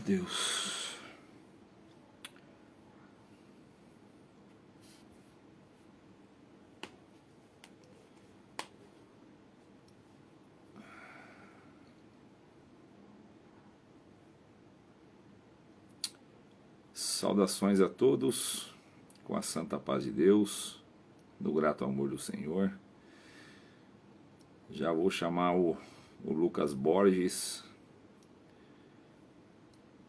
Deus. Saudações a todos, com a santa paz de Deus, no grato amor do Senhor. Já vou chamar o Lucas Borges.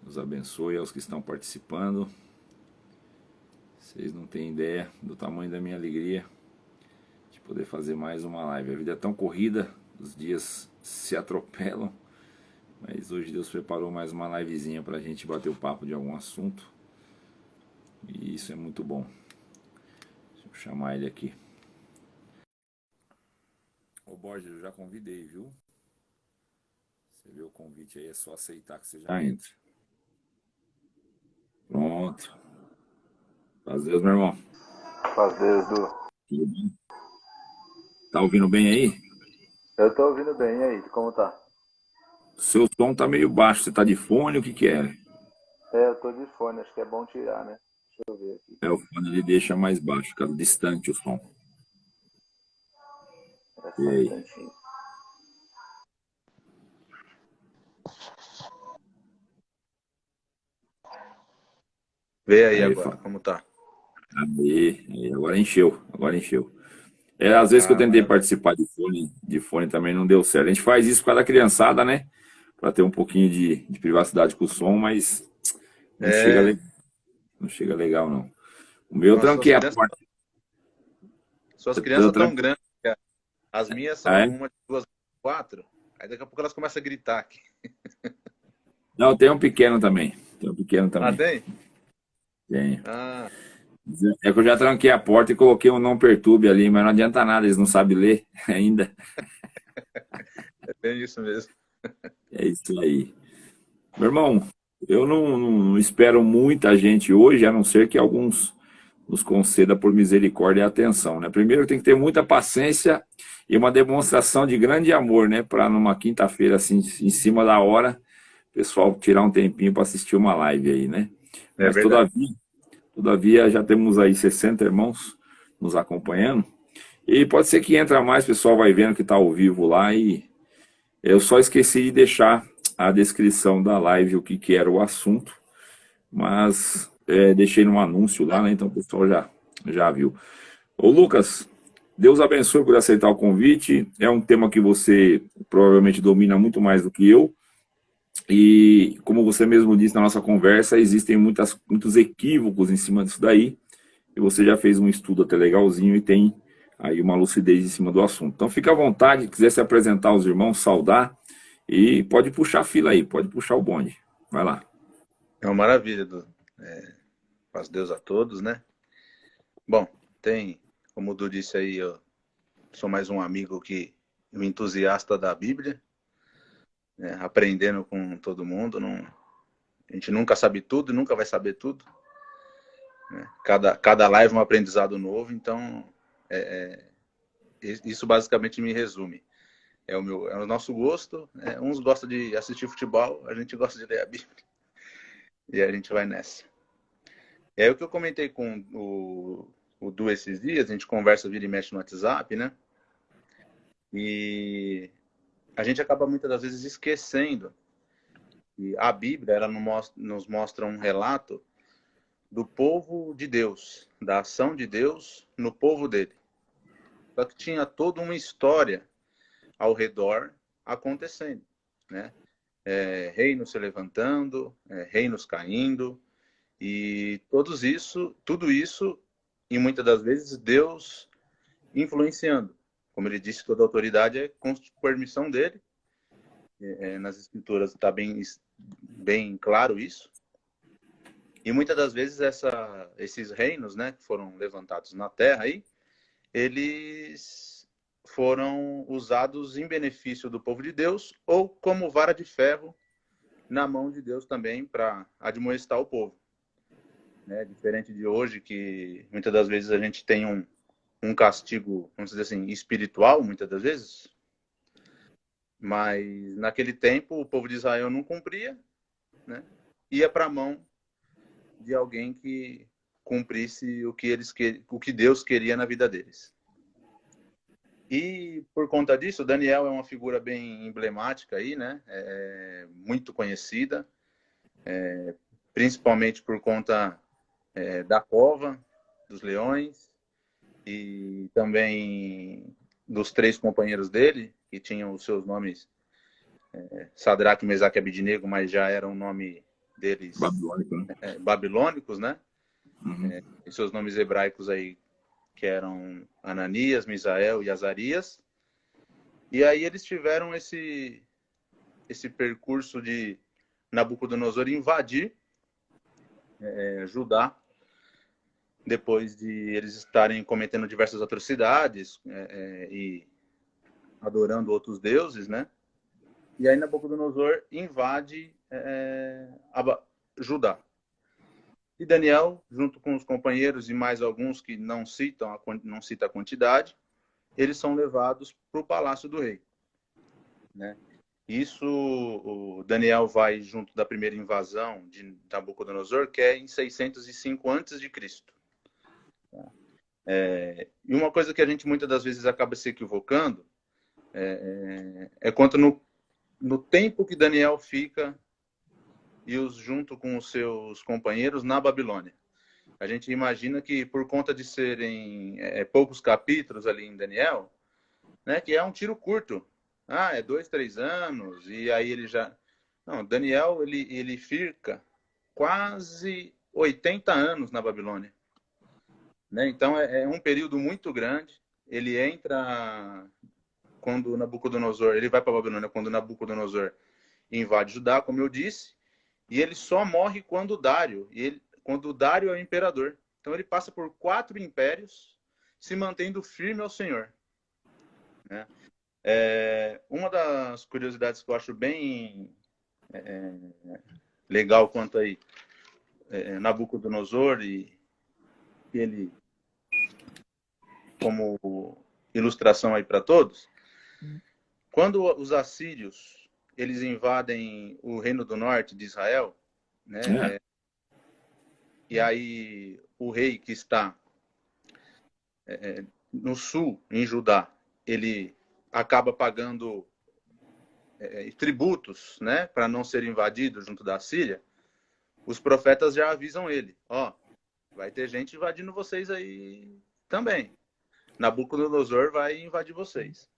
Nos abençoe aos que estão participando. Vocês não têm ideia do tamanho da minha alegria de poder fazer mais uma live. A vida é tão corrida, os dias se atropelam, mas hoje Deus preparou mais uma livezinha para a gente bater o papo de algum assunto. E isso é muito bom. Deixa eu chamar ele aqui. Ô Borges, eu já convidei, viu? Você vê o convite aí, é só aceitar que você já entra. Pronto. Paz Deus, meu irmão. Paz Deus, Du. Tudo bem? Tá ouvindo bem aí? Eu tô ouvindo bem, e aí, como tá? Seu som tá meio baixo, você tá de fone, o que que é? Eu tô de fone, acho que é bom tirar, né? Deixa eu ver aqui. O fone ele deixa mais baixo, fica distante o som. É E só um aí? instantinho. Vê aí agora, como tá? Aí, agora encheu, agora encheu. Às vezes que eu tentei Maravilha. participar de fone também não deu certo. A gente faz isso por causa da criançada, né? Pra ter um pouquinho de privacidade com o som, mas não chega, É, não chega legal, não. O meu nossa, tranquei a porta. suas Eu crianças tão grandes, cara. As minhas são Ah, é? uma, duas, quatro. Aí daqui a pouco elas começam a gritar aqui. Não, tem um pequeno também. Tem um pequeno Ah, também. tem? Tem. Ah, É que eu já tranquei a porta e coloquei um não perturbe ali, mas não adianta nada, eles não sabem ler ainda. é bem isso mesmo. É isso aí. Meu irmão, eu não espero muita gente hoje, a não ser que alguns nos conceda por misericórdia e atenção, né? Primeiro tem que ter muita paciência e uma demonstração de grande amor, né? Para numa quinta-feira, assim, em cima da hora, o pessoal tirar um tempinho para assistir uma live aí, né? É Mas verdade. todavia já temos aí 60 irmãos nos acompanhando. E pode ser que entra mais, o pessoal vai vendo que está ao vivo lá e eu só esqueci de deixar a descrição da live, o que que era o assunto, mas deixei no anúncio lá, né? Então o pessoal já viu. Ô Lucas, Deus abençoe por aceitar o convite. É um tema que você provavelmente domina muito mais do que eu. E como você mesmo disse na nossa conversa, existem muitos equívocos em cima disso daí. E você já fez um estudo até legalzinho e tem aí uma lucidez em cima do assunto. Então fica à vontade, quiser se apresentar aos irmãos, saudar, e pode puxar a fila aí, pode puxar o bonde. Vai lá. É uma maravilha, Du. Paz Deus a todos, né? Bom, como o Du disse aí, eu sou mais um amigo um entusiasta da Bíblia, né? Aprendendo com todo mundo. Não, a gente nunca sabe tudo, nunca vai saber tudo, né? Cada live é um aprendizado novo, então isso basicamente me resume. É o nosso gosto. Uns gostam de assistir futebol, a gente gosta de ler a Bíblia. E a gente vai nessa. É o que eu comentei com o Du esses dias, a gente conversa, vira e mexe no WhatsApp, né? E a gente acaba muitas das vezes esquecendo que a Bíblia ela nos mostra um relato do povo de Deus, da ação de Deus no povo dele. Só que tinha toda uma história ao redor acontecendo, né? Reinos se levantando, reinos caindo, e tudo isso, e muitas das vezes Deus influenciando. Como ele disse, toda autoridade é com permissão dele. Nas escrituras está bem claro isso. E muitas das vezes esses reinos, né, que foram levantados na terra aí, eles foram usados em benefício do povo de Deus ou como vara de ferro na mão de Deus também para admoestar o povo, né? Diferente de hoje, que muitas das vezes a gente tem um castigo, vamos dizer assim, espiritual, muitas das vezes, mas naquele tempo o povo de Israel não cumpria, né? ia para a mão de alguém que cumprisse o que Deus queria na vida deles. E por conta disso, Daniel é uma figura bem emblemática aí, né? Muito conhecida, principalmente por conta da cova dos leões e também dos 3 companheiros dele, que tinham os seus nomes Sadraque, Mesaque e Abidnego, mas já era um nome deles Babilônico, né? Babilônicos, né? Uhum. E seus nomes hebraicos aí, que eram Ananias, Misael e Azarias. E aí eles tiveram esse percurso de Nabucodonosor invadir Judá, depois de eles estarem cometendo diversas atrocidades e adorando outros deuses, né? E aí Nabucodonosor invade Judá. E Daniel, junto com os companheiros e mais alguns que não cita a quantidade, eles são levados para o palácio do rei, né? Isso, o Daniel vai junto da primeira invasão de Nabucodonosor, que é em 605 a.C. E uma coisa que a gente muitas das vezes acaba se equivocando quanto no tempo que Daniel fica junto com os seus companheiros na Babilônia. A gente imagina que por conta de serem poucos capítulos ali em Daniel, né, que é um tiro curto. 2, 3 anos, e aí ele já... Não, Daniel, ele fica quase 80 anos na Babilônia, né? Então, é um período muito grande. Ele entra quando Nabucodonosor... Ele vai para a Babilônia quando Nabucodonosor invade Judá, como eu disse, e ele só morre quando Dário é o imperador. Então, ele passa por 4 impérios, se mantendo firme ao Senhor, né? Uma das curiosidades que eu acho bem legal quanto aí Nabucodonosor e ele como ilustração aí para todos, quando os assírios eles invadem o Reino do Norte de Israel, né? E aí o rei que está no sul, em Judá, ele acaba pagando tributos, né, para não ser invadido junto da Síria. Os profetas já avisam ele, vai ter gente invadindo vocês aí também. Nabucodonosor vai invadir vocês.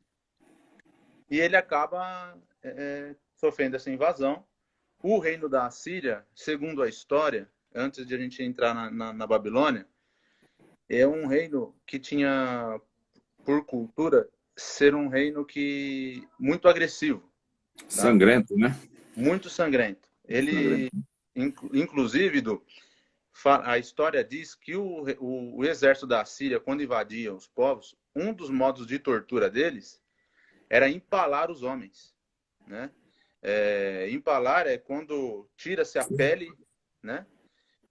E ele acaba sofrendo essa invasão. O reino da Síria, segundo a história, antes de a gente entrar na Babilônia, é um reino que tinha, por cultura, ser um reino que muito agressivo. Tá? Sangrento, né? Muito sangrento. Ele, inclusive, a história diz que o exército da Síria, quando invadia os povos, um dos modos de tortura deles era empalar os homens, né? Empalar é quando tira-se a pele, né?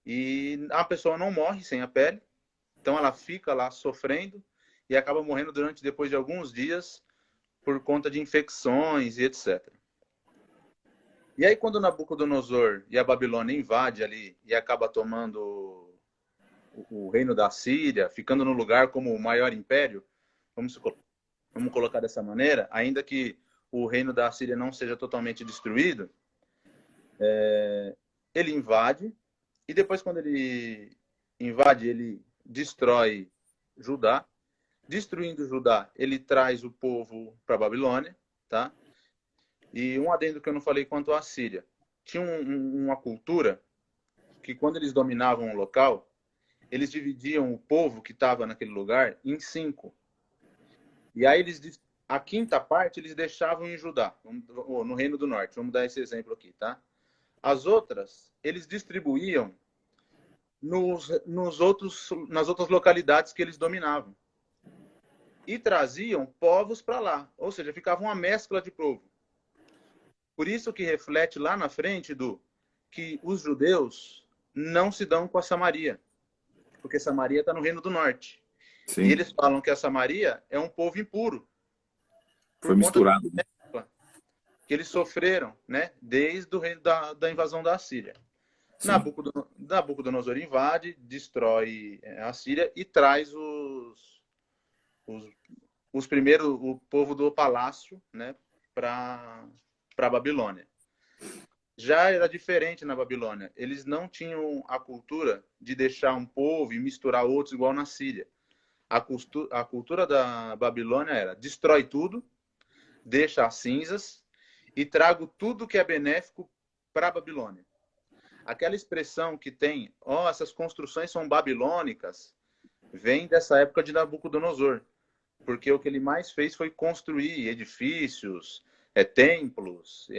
E a pessoa não morre sem a pele, então ela fica lá sofrendo e acaba morrendo depois de alguns dias por conta de infecções e etc. E aí quando Nabucodonosor e a Babilônia invade ali e acaba tomando o reino da Síria, ficando no lugar como o maior império, vamos colocar dessa maneira, ainda que o reino da Síria não seja totalmente destruído, ele invade, e depois quando ele invade, ele destrói Judá. Destruindo Judá, ele traz o povo para a Babilônia, tá? E um adendo que eu não falei quanto à Síria. Tinha uma cultura que quando eles dominavam o local, eles dividiam o povo que estava naquele lugar em 5. E aí a quinta parte eles deixavam em Judá, no Reino do Norte. Vamos dar esse exemplo aqui, tá? As outras, eles distribuíam nas outras localidades que eles dominavam. E traziam povos para lá. Ou seja, ficava uma mescla de povo. Por isso que reflete lá na frente que os judeus não se dão com a Samaria. Porque Samaria está no Reino do Norte. Sim. E eles falam que a Samaria é um povo impuro. Foi misturado. Que eles sofreram, né? Desde o reino da invasão da Síria. Sim. Nabucodonosor invade, destrói a Síria e traz os, os primeiros, o povo do palácio, né, para a Babilônia. Já era diferente na Babilônia. Eles não tinham a cultura de deixar um povo e misturar outros igual na Síria. A cultura da Babilônia era: destrói tudo, deixa as cinzas e trago tudo que é benéfico para a Babilônia. Aquela expressão que tem, essas construções são babilônicas, vem dessa época de Nabucodonosor, porque o que ele mais fez foi construir edifícios, templos,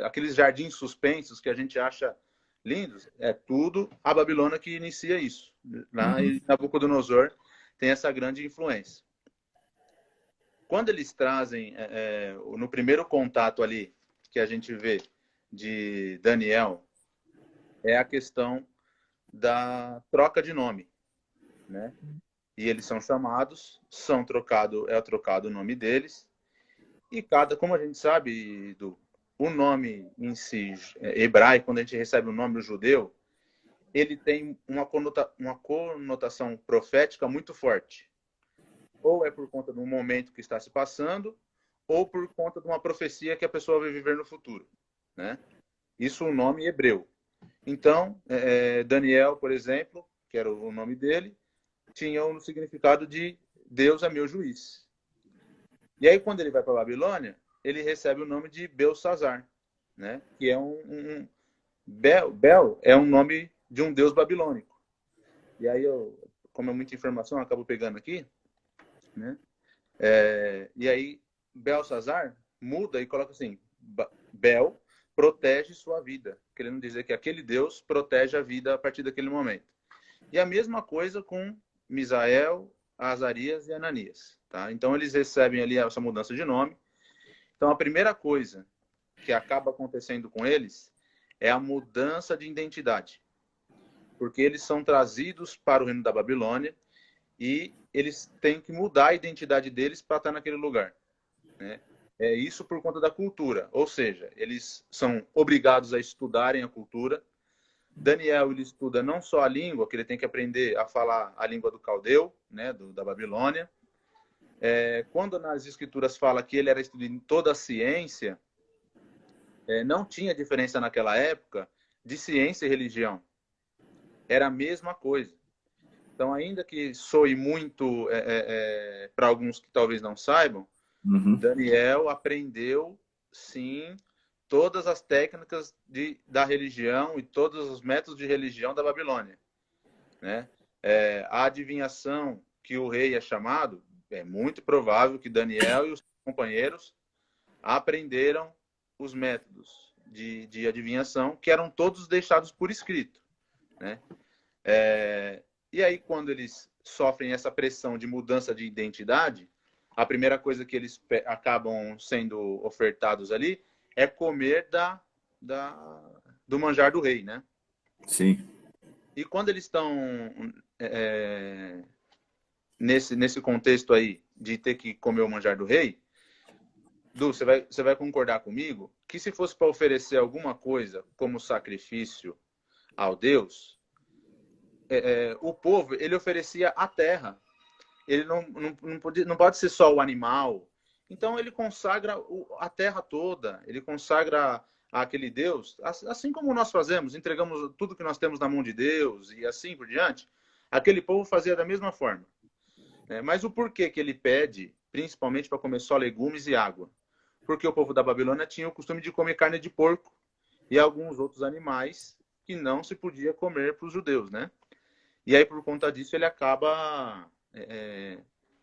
aqueles jardins suspensos que a gente acha lindos, é tudo a Babilônia que inicia isso. Lá Uhum. em Nabucodonosor tem essa grande influência. Quando eles trazem, no primeiro contato ali, que a gente vê de Daniel, é a questão da troca de nome, né? E eles são chamados, é trocado o nome deles, e como a gente sabe, o nome em si, hebraico, quando a gente recebe o nome judeu, ele tem uma conotação profética muito forte. Ou é por conta de um momento que está se passando, ou por conta de uma profecia que a pessoa vai viver no futuro, né? Isso é um nome hebreu. Então, Daniel, por exemplo, que era o nome dele, tinha o significado de Deus é meu juiz. E aí, quando ele vai para a Babilônia, ele recebe o nome de Belsazar, né? Que é Bel é um nome de um deus babilônico. E aí, como é muita informação, eu acabo pegando aqui, né? E aí, Belsazar muda e coloca assim: Bel protege sua vida, querendo dizer que aquele Deus protege a vida a partir daquele momento. E a mesma coisa com Misael, Azarias e Ananias. Tá? Então, eles recebem ali essa mudança de nome. Então, a primeira coisa que acaba acontecendo com eles é a mudança de identidade. Porque eles são trazidos para o reino da Babilônia e eles têm que mudar a identidade deles para estar naquele lugar. Né? É isso por conta da cultura. Ou seja, eles são obrigados a estudarem a cultura. Daniel, ele estuda não só a língua, que ele tem que aprender a falar a língua do caldeu, né, da Babilônia. Quando nas escrituras fala que ele era estudante em toda a ciência, não tinha diferença naquela época de ciência e religião. Era a mesma coisa. Então, ainda que soe muito para alguns que talvez não saibam, Uhum. Daniel aprendeu, sim, todas as técnicas da religião e todos os métodos de religião da Babilônia. Né? A adivinhação que o rei é chamado, é muito provável que Daniel e os companheiros aprenderam os métodos de adivinhação, que eram todos deixados por escrito. Né? E aí, quando eles sofrem essa pressão de mudança de identidade, a primeira coisa que eles acabam sendo ofertados ali é comer do manjar do rei, né? Sim. E quando eles estão nesse contexto aí de ter que comer o manjar do rei, Du, você vai concordar comigo que se fosse para oferecer alguma coisa como sacrifício ao Deus, o povo, ele oferecia a terra. Ele não pode ser só o animal. Então ele consagra a terra toda, ele consagra aquele Deus, assim como nós fazemos, entregamos tudo que nós temos na mão de Deus e assim por diante, aquele povo fazia da mesma forma. Mas o porquê que ele pede, principalmente para comer só legumes e água? Porque o povo da Babilônia tinha o costume de comer carne de porco e alguns outros animais que não se podia comer para os judeus, né? E aí, por conta disso, ele acaba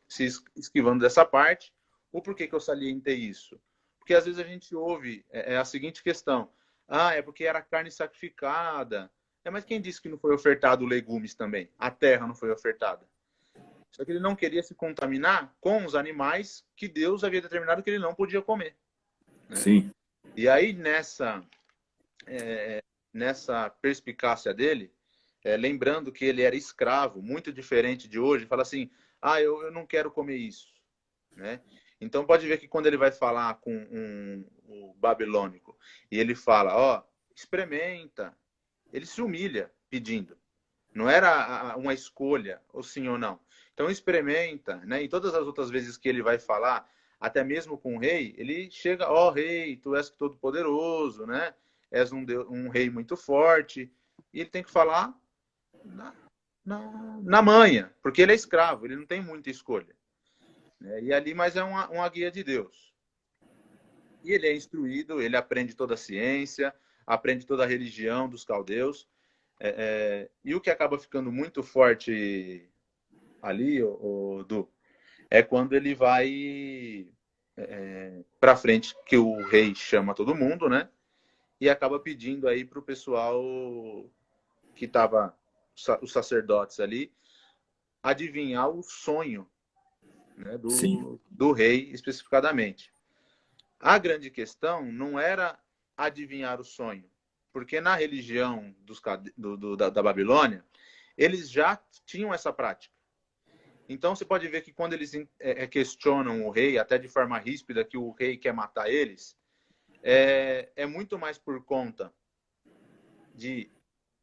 se esquivando dessa parte. O porquê que eu salientei isso? Porque às vezes a gente ouve a seguinte questão: é porque era carne sacrificada. Mas quem disse que não foi ofertado legumes também? A terra não foi ofertada. Só que ele não queria se contaminar com os animais que Deus havia determinado que ele não podia comer. Né? Sim. E aí, nessa perspicácia dele, lembrando que ele era escravo, muito diferente de hoje, fala assim: eu não quero comer isso. Né? Então, pode ver que quando ele vai falar com o babilônico, e ele fala: experimenta, ele se humilha pedindo. Não era uma escolha, ou sim ou não. Então experimenta, né? E todas as outras vezes que ele vai falar, até mesmo com o rei, ele chega, ó rei, tu és todo poderoso, né? És um rei muito forte. E ele tem que falar na manha, porque ele é escravo, ele não tem muita escolha. Né? E ali, mas é uma guia de Deus. E ele é instruído, ele aprende toda a ciência, aprende toda a religião dos caldeus. E o que acaba ficando muito forte ali, Du, é quando ele vai para frente, que o rei chama todo mundo, né? E acaba pedindo aí para o pessoal que estava, os sacerdotes ali, adivinhar o sonho, né, Sim, do rei especificadamente. A grande questão não era adivinhar o sonho, porque na religião da Babilônia, eles já tinham essa prática. Então você pode ver que quando eles questionam o rei, até de forma ríspida, que o rei quer matar eles, é muito mais por conta de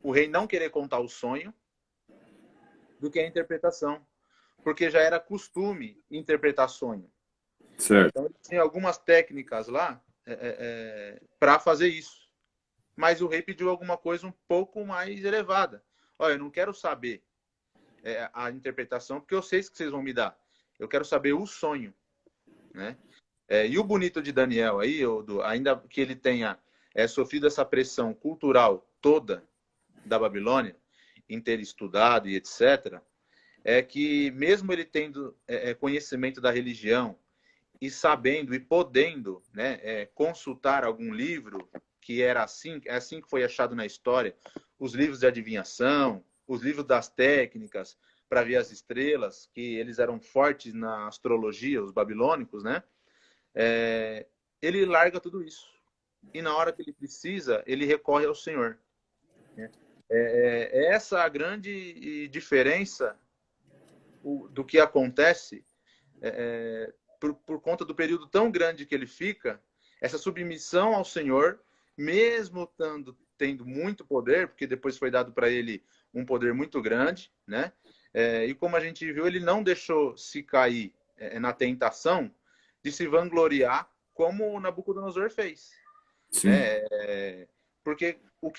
o rei não querer contar o sonho do que a interpretação, porque já era costume interpretar sonho. certo. Então tinha algumas técnicas lá para fazer isso. Mas o rei pediu alguma coisa um pouco mais elevada. Olha, eu não quero saber a interpretação, porque eu sei que vocês vão me dar. Eu quero saber o sonho, né? E o bonito de Daniel aí, ainda que ele tenha sofrido essa pressão cultural toda da Babilônia, em ter estudado e etc., é que mesmo ele tendo conhecimento da religião e sabendo e podendo, né, consultar algum livro que era assim, é assim que foi achado na história, os livros de adivinhação, os livros das técnicas para ver as estrelas, que eles eram fortes na astrologia, os babilônicos, né? Ele larga tudo isso. E na hora que ele precisa, ele recorre ao Senhor. Né? Essa a grande diferença do que acontece por conta do período tão grande que ele fica, essa submissão ao Senhor, mesmo tendo muito poder, porque depois foi dado para ele um poder muito grande, né? E como a gente viu, ele não deixou se cair na tentação de se vangloriar como o Nabucodonosor fez. Sim. Né? Porque o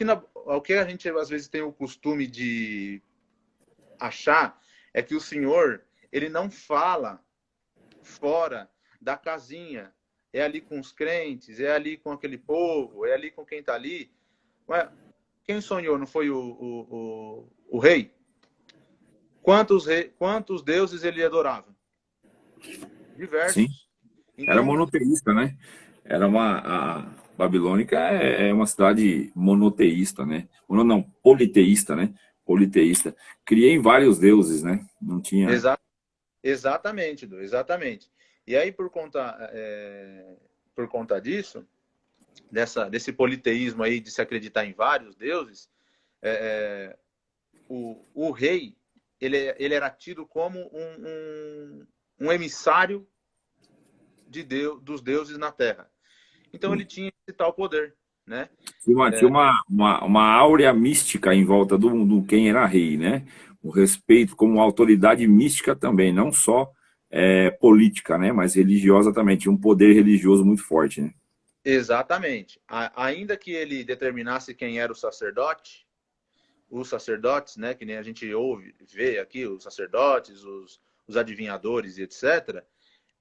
que a gente às vezes tem o costume de achar é que o Senhor, ele não fala fora da casinha, é ali com os crentes, é ali com aquele povo, é ali com quem está ali. Ué, quem sonhou não foi o rei? Quantos deuses ele adorava? Sim. Diversos. Era Então, monoteísta, né? A Babilônica é uma cidade monoteísta, né? Não, politeísta, né? Politeísta. Criei vários deuses, né? Não tinha. exatamente, Du, exatamente. E aí, por conta disso, desse politeísmo aí, de se acreditar em vários deuses, o rei, ele era tido como um emissário de Deus, dos deuses na Terra. Então ele tinha esse tal poder, né? Tinha uma áurea mística em volta do quem era rei, né? O respeito como autoridade mística também, não só política, né? Mas religiosa também. Tinha um poder religioso muito forte, né? Exatamente. Ainda que ele determinasse quem era o sacerdote, os sacerdotes, né? Que nem a gente vê aqui, os sacerdotes, os adivinhadores e etc.,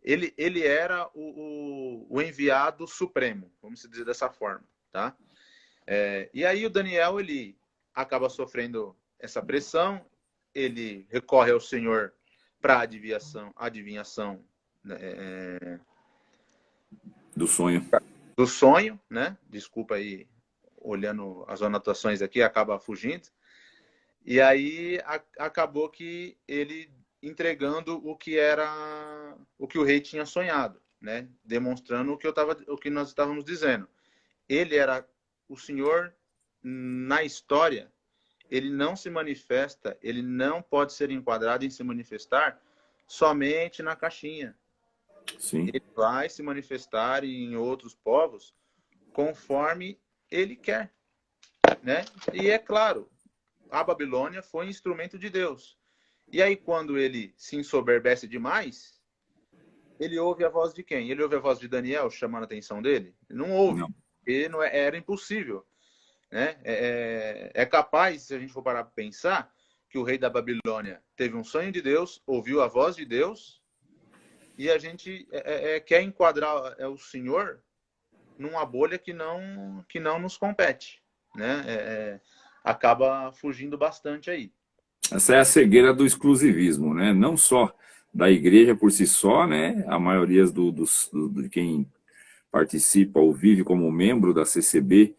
ele era o enviado supremo, vamos dizer dessa forma, tá? E aí o Daniel, ele acaba sofrendo essa pressão, ele recorre ao Senhor para adivinhação né, Do sonho. do sonho, né? Desculpa aí, olhando as anotações aqui, acaba fugindo. E aí acabou que ele entregando o que o rei tinha sonhado, né? Demonstrando o que nós estávamos dizendo. Ele era o Senhor na história, ele não se manifesta, ele não pode ser enquadrado em se manifestar somente na caixinha. Sim. Ele vai se manifestar em outros povos conforme ele quer. né? E é claro, a Babilônia foi instrumento de Deus. E aí, quando ele se ensoberbece demais, ele ouve a voz de quem? Ele ouve a voz de Daniel chamando a atenção dele? Não ouve. Não. Porque não era impossível. Né? É capaz, se a gente for parar para pensar, que o rei da Babilônia teve um sonho de Deus, ouviu a voz de Deus, e a gente quer enquadrar o Senhor numa bolha que não nos compete. Né? Acaba fugindo bastante aí. Essa é a cegueira do exclusivismo, né? Não só da igreja por si só, né? A maioria de quem participa ou vive como membro da CCB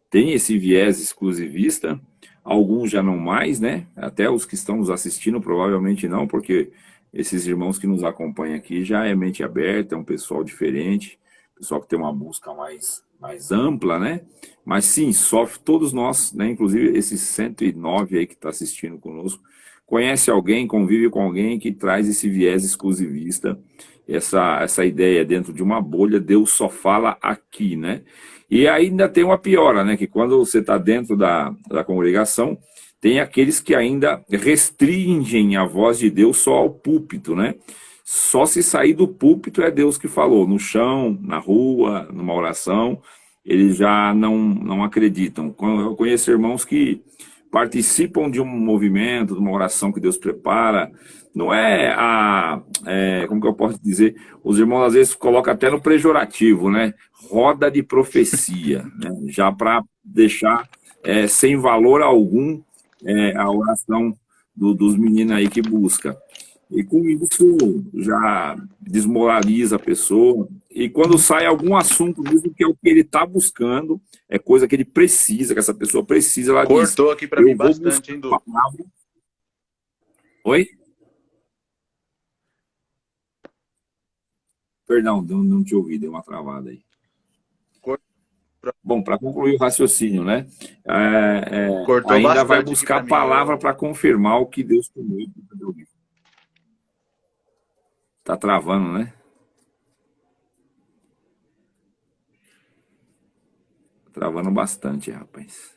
tem esse viés exclusivista, alguns já não mais, né? Até os que estão nos assistindo provavelmente não, porque esses irmãos que nos acompanham aqui já é mente aberta, é um pessoal diferente, pessoal que tem uma busca mais ampla, né? Mas sim, sofre todos nós, né? Inclusive esses 109 aí que está assistindo conosco, conhece alguém, convive com alguém que traz esse viés exclusivista, essa ideia dentro de uma bolha, Deus só fala aqui, né? E ainda tem uma piora, né? Que quando você está dentro da congregação, tem aqueles que ainda restringem a voz de Deus só ao púlpito, né? Só se sair do púlpito é Deus que falou, no chão, na rua, numa oração, eles já não acreditam. Eu conheço irmãos que participam de um movimento, de uma oração que Deus prepara, não como que eu posso dizer, os irmãos às vezes colocam até no pejorativo, né? Roda de profecia, né? Já para deixar sem valor algum a oração dos meninos aí que busca. E com isso já desmoraliza a pessoa. E quando sai algum assunto mesmo que é o que ele está buscando, é coisa que ele precisa, que essa pessoa precisa, ela diz, Cortou aqui para mim bastante, hein, Du? Oi? Perdão, não te ouvi, deu uma travada aí. Bom, para concluir o raciocínio, né? Ainda vai buscar a palavra para confirmar o que Deus comunica. Tá travando, né? Travando bastante, rapaz.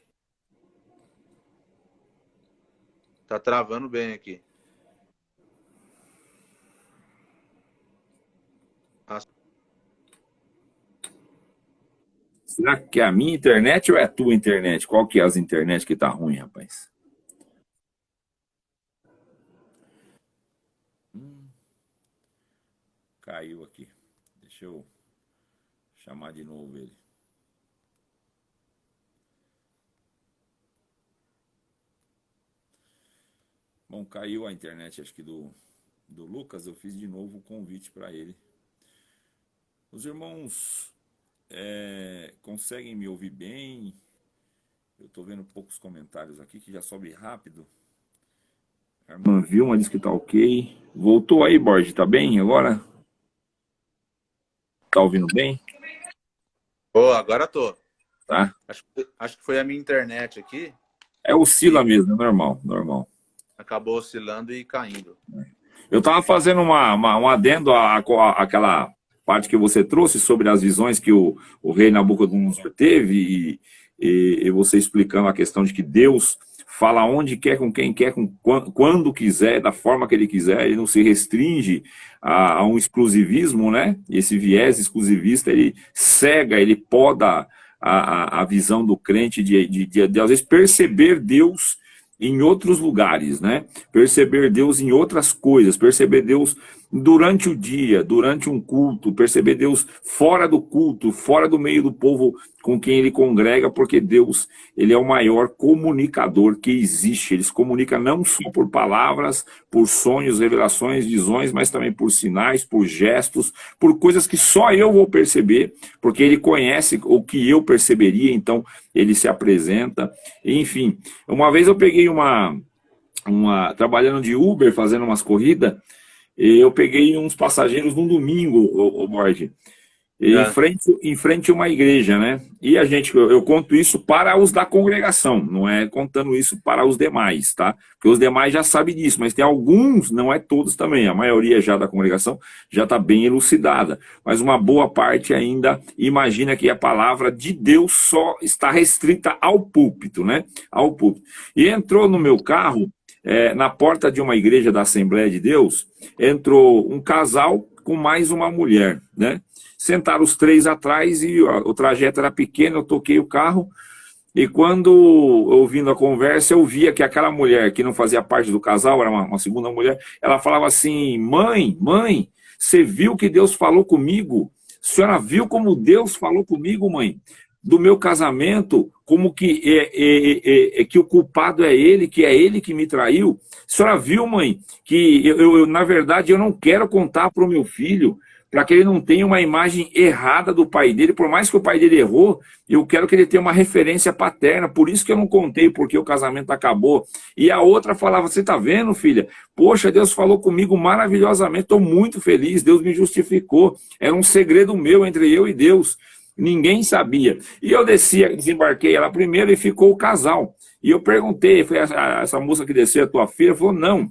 Tá travando bem aqui. Será que é a minha internet ou é a tua internet? Qual que é as internet que tá ruim, rapaz? Caiu aqui. Deixa eu chamar de novo ele. Bom, caiu a internet, acho que do Lucas. Eu fiz de novo o convite para ele. Os irmãos conseguem me ouvir bem? Eu estou vendo poucos comentários aqui, que já sobe rápido. A irmã Vilma diz que tá ok. Voltou aí, Borges, tá bem agora? Tá ouvindo bem? Agora tô. Tá. Acho que foi a minha internet aqui. Oscila mesmo, é normal. Acabou oscilando e caindo. Eu estava fazendo um adendo àquela parte que você trouxe sobre as visões que o rei Nabucodonosor teve e você explicando a questão de que Deus fala onde quer, com quem quer, quando quiser, da forma que ele quiser, ele não se restringe a um exclusivismo, né? Esse viés exclusivista, ele cega, ele poda a visão do crente de às vezes perceber Deus em outros lugares, né? Perceber Deus em outras coisas, perceber Deus durante o dia, durante um culto, perceber Deus fora do culto, fora do meio do povo com quem ele congrega, porque Deus, ele é o maior comunicador que existe. Ele se comunica não só por palavras, por sonhos, revelações, visões, mas também por sinais, por gestos, por coisas que só eu vou perceber, porque ele conhece o que eu perceberia, então ele se apresenta. Enfim, uma vez eu peguei trabalhando de Uber, fazendo umas corridas, e eu peguei uns passageiros num domingo, o Borges. É. em frente a uma igreja, né? E a gente, eu conto isso para os da congregação, não é contando isso para os demais, tá? Porque os demais já sabem disso, mas tem alguns, não é todos também, a maioria já da congregação já está bem elucidada, mas uma boa parte ainda imagina que a palavra de Deus só está restrita ao púlpito, né? Ao púlpito. E entrou no meu carro, na porta de uma igreja da Assembleia de Deus, entrou um casal com mais uma mulher, né? Sentaram os três atrás e o trajeto era pequeno, eu toquei o carro e quando, ouvindo a conversa, eu via que aquela mulher que não fazia parte do casal, era uma segunda mulher, ela falava assim, mãe, você viu que Deus falou comigo? A senhora viu como Deus falou comigo, mãe? Do meu casamento, como que que o culpado é ele, que é ele que me traiu? A senhora viu, mãe, que na verdade, eu não quero contar para o meu filho, para que ele não tenha uma imagem errada do pai dele, por mais que o pai dele errou, eu quero que ele tenha uma referência paterna, por isso que eu não contei porque o casamento acabou. E a outra falava, você tá vendo, filha? Poxa, Deus falou comigo maravilhosamente, estou muito feliz, Deus me justificou, era um segredo meu entre eu e Deus. Ninguém sabia. E eu desembarquei ela primeiro e ficou o casal. E eu perguntei, foi essa moça que desceu, a tua filha? Falou, não,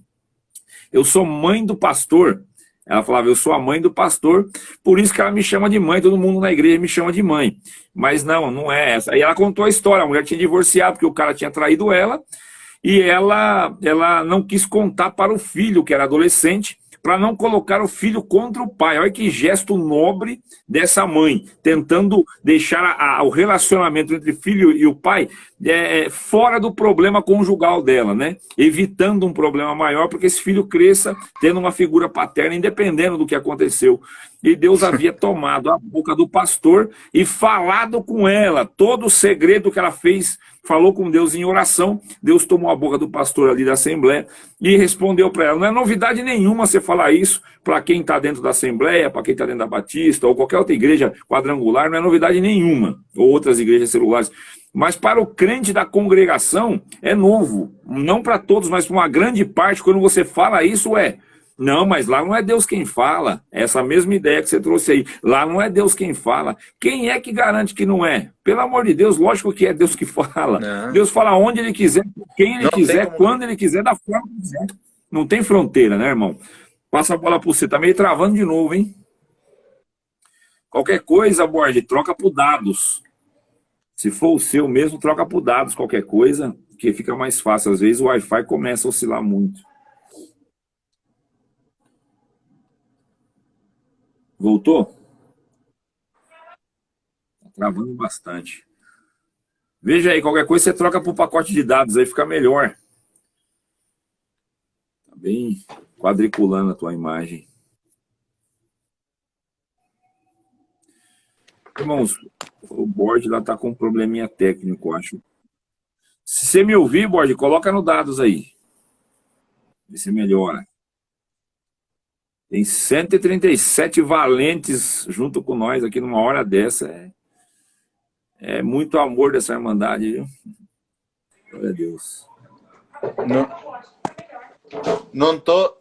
eu sou mãe do pastor. Ela falava, eu sou a mãe do pastor, por isso que ela me chama de mãe, todo mundo na igreja me chama de mãe. Mas não é essa. Aí ela contou a história, a mulher tinha divorciado, porque o cara tinha traído ela, e ela não quis contar para o filho, que era adolescente, para não colocar o filho contra o pai. Olha que gesto nobre dessa mãe, tentando deixar o relacionamento entre filho e o pai fora do problema conjugal dela, né? Evitando um problema maior, porque esse filho cresça tendo uma figura paterna, independendo do que aconteceu. E Deus havia tomado a boca do pastor e falado com ela todo o segredo que ela fez, falou com Deus em oração. Deus tomou a boca do pastor ali da Assembleia e respondeu para ela. Não é novidade nenhuma você falar isso para quem está dentro da Assembleia, para quem está dentro da Batista, ou qualquer outra igreja quadrangular, não é novidade nenhuma, ou outras igrejas celulares. Mas para o crente da congregação é novo. Não para todos, mas para uma grande parte, quando você fala isso, não, mas lá não é Deus quem fala. Essa mesma ideia que você trouxe aí. Lá não é Deus quem fala. Quem é que garante que não é? Pelo amor de Deus, lógico que é Deus que fala. Não, Deus fala onde Ele quiser, quem Ele não tem quiser, como. quando Ele quiser, da forma que quiser. Não tem fronteira, né, irmão? Passa a bola para você. Tá meio travando de novo, hein? Qualquer coisa, Borges, troca por dados. Se for o seu mesmo, troca por dados, qualquer coisa, que fica mais fácil. Às vezes o Wi-Fi começa a oscilar muito. Voltou? Tá travando bastante. Veja aí, qualquer coisa você troca por pacote de dados, aí fica melhor. Tá bem quadriculando a tua imagem. Irmãos, o Borges lá tá com um probleminha técnico, eu acho. Se você me ouvir, Borges, coloca no dados aí. Vê se melhora. Tem 137 valentes junto com nós aqui numa hora dessa. É muito amor dessa irmandade, viu? Glória a Deus. Não tô.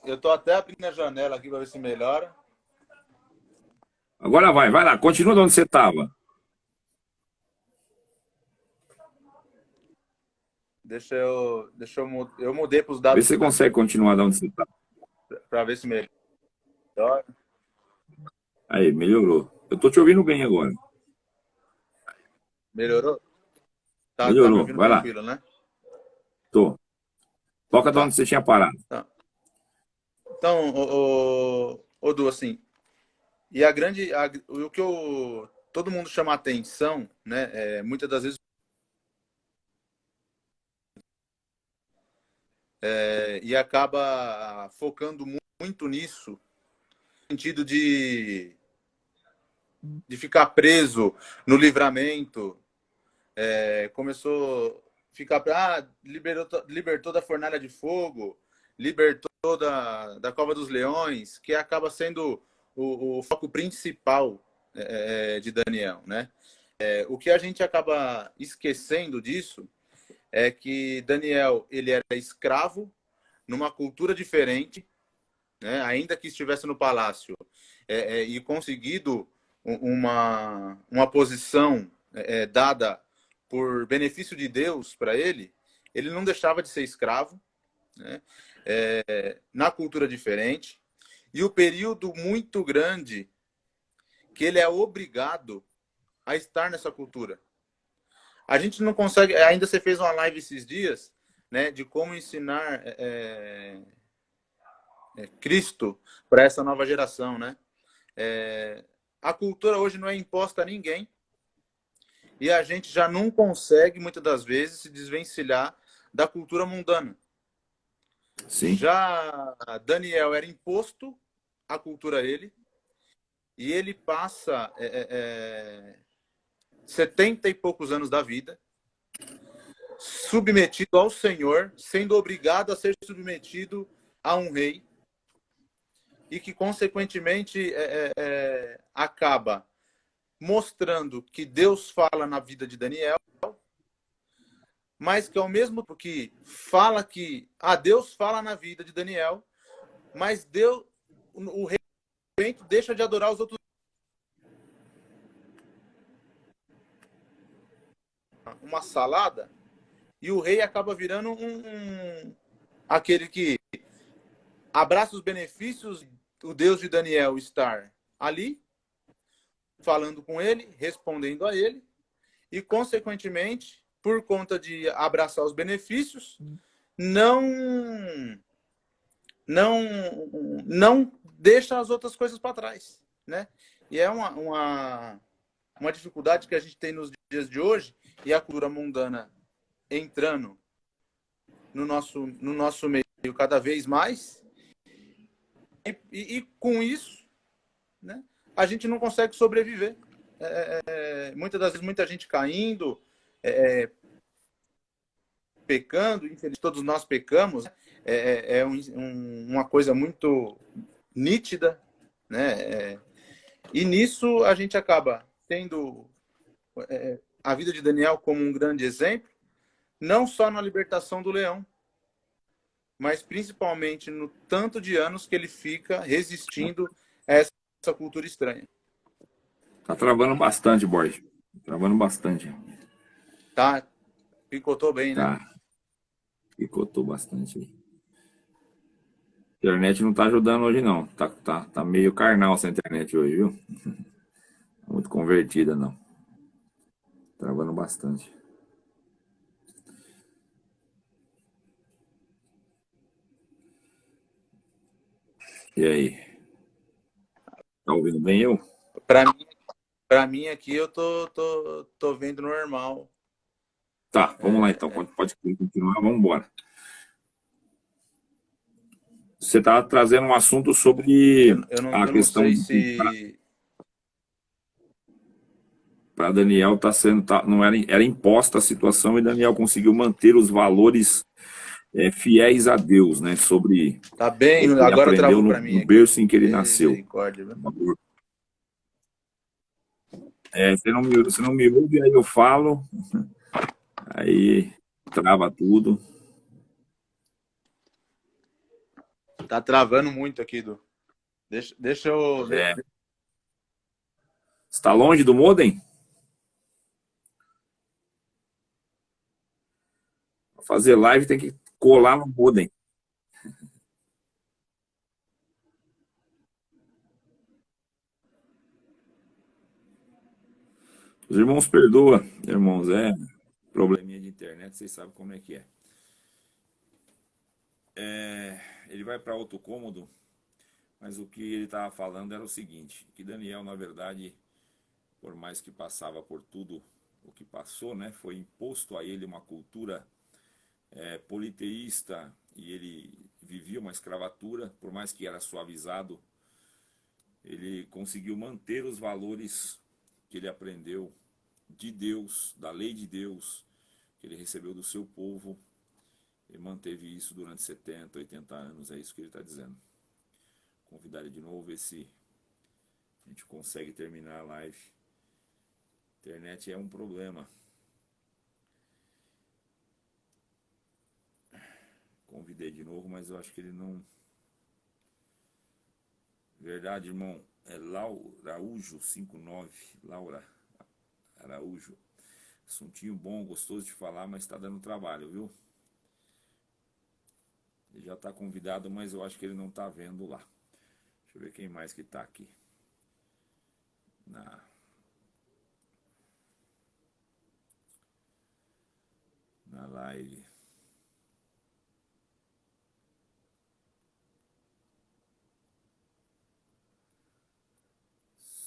Eu tô até abrindo a janela aqui para ver se melhora. Agora vai lá, continua de onde você estava. Eu mudei para os Vê dados se você consegue continuar de onde você está. para ver se melhora. Aí, melhorou. Eu tô te ouvindo bem agora. Melhorou? Tá me Melhorou, ouvindo vai lá. tranquilo, né? Tô. Toca de onde você tinha parado. Tá. Então, o Du, assim, e o que todo mundo chama atenção, né? Muitas das vezes e acaba focando muito nisso, no sentido de ficar preso no livramento. Começou a ficar, libertou da fornalha de fogo, libertou da cova dos leões, que acaba sendo o foco principal de Daniel, né? O que a gente acaba esquecendo disso é que Daniel, ele era escravo numa cultura diferente, né? Ainda que estivesse no palácio e conseguido uma posição dada por benefício de Deus para ele, ele não deixava de ser escravo, né? Na cultura diferente, e o período muito grande que ele é obrigado a estar nessa cultura. A gente não consegue. Ainda você fez uma live esses dias, né, de como ensinar Cristo para essa nova geração, né? A cultura hoje não é imposta a ninguém e a gente já não consegue, muitas das vezes, se desvencilhar da cultura mundana. Sim. Já Daniel era imposto a cultura a ele e ele passa 70 e poucos anos da vida submetido ao Senhor, sendo obrigado a ser submetido a um rei e que, consequentemente, acaba mostrando que Deus fala na vida de Daniel, mas que, ao mesmo tempo que fala que Deus fala na vida de Daniel, mas Deus, o rei deixa de adorar os outros. Uma salada, e o rei acaba virando aquele que abraça os benefícios do Deus de Daniel estar ali, falando com ele, respondendo a ele, e, consequentemente, por conta de abraçar os benefícios, não deixa as outras coisas para trás, né? E é uma dificuldade que a gente tem nos dias de hoje, e a cultura mundana entrando no nosso meio cada vez mais, e com isso, né, a gente não consegue sobreviver. Muitas das vezes, muita gente caindo, pecando, infelizmente todos nós pecamos, uma coisa muito nítida, né? E nisso a gente acaba tendo a vida de Daniel como um grande exemplo, não só na libertação do leão, mas principalmente no tanto de anos que ele fica resistindo a essa cultura estranha. Tá travando bastante, Borges. Travando bastante. Tá? Picotou bem, né? Tá. Picotou bastante aí. A internet não tá ajudando hoje, não. Tá meio carnal essa internet hoje, viu? Muito convertida, não. Travando bastante. E aí? Tá ouvindo bem eu? Para mim aqui eu tô vendo normal. Tá, vamos lá então. Pode continuar, vamos embora. Você tá trazendo um assunto sobre a Eu não questão sei de que se para Daniel não era imposta a situação e Daniel conseguiu manter os valores fiéis a Deus, né? Sobre tá bem. o que ele Agora aprendeu travou no, para mim no aqui. berço em que ele nasceu. Misericórdia, viu? Você não me ouve, aí eu falo, aí trava tudo. Tá travando muito aqui, Du. Deixa eu. Está longe do modem? Pra fazer live tem que colar no modem. Os irmãos perdoa, irmãos, probleminha de internet, vocês sabem como é que é. Ele vai para outro cômodo, mas o que ele estava falando era o seguinte, que Daniel, na verdade, por mais que passava por tudo o que passou, né, foi imposto a ele uma cultura politeísta e ele vivia uma escravatura, por mais que era suavizado, ele conseguiu manter os valores que ele aprendeu de Deus, da lei de Deus, que ele recebeu do seu povo, e manteve isso durante 70, 80 anos, é isso que ele está dizendo. Convidar ele de novo, ver se a gente consegue terminar a live. Internet é um problema. Convidei de novo, mas eu acho que ele não... Verdade, irmão. É Laura Araújo 59, Laura Araújo. Assuntinho bom, gostoso de falar, mas está dando trabalho, viu? Ele já está convidado, mas eu acho que ele não está vendo lá. Deixa eu ver quem mais que está aqui na, na live.